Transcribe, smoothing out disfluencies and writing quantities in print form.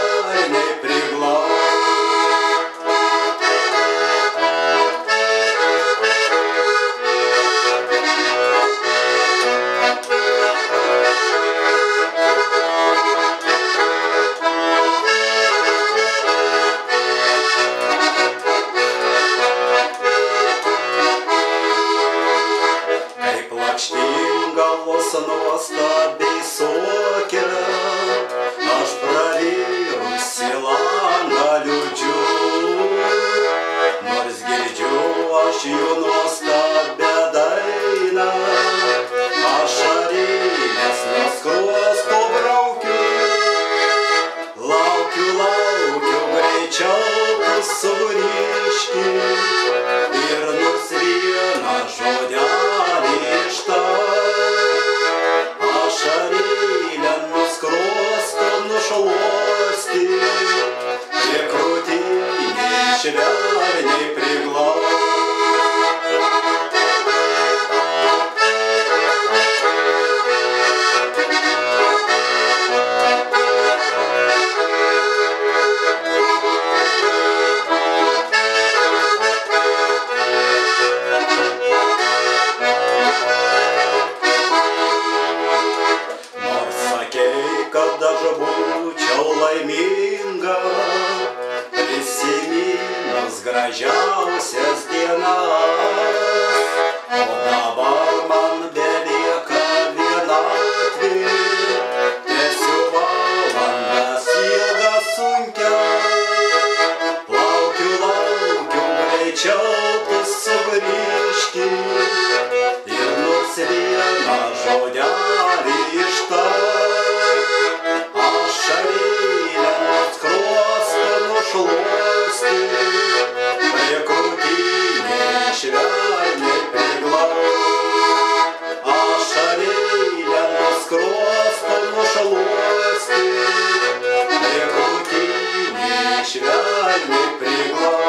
švelniai priglaus. Kaip lakštingalos nuostabiai sukelia, aš pravirusi langą liūdžiu, nors girdžiu aš jų nuostabę dainą, ašarėlės nuo skruosto braukiu, laukiu greičiau tu sugrįžki ir nors vieną žodelį ištark, ašarėlę nuo skruosto nušluosti, prie krūtinės švelniai priglaus. Kad aš būčiau laiminga, prisiminus gražiausias dienas, o dabar man belieka vienatvė, tęsiu valandas ilgas sunkias, laukiu greičiau tu sugrįžki ir nors vieną žodelį ištark, ašarėlę nuo skruosto nušluosti, prie krūtinės švelniai priglaus, ašarėlę nuo skruosto nušluosti, prie krūtinės švelniai priglaus.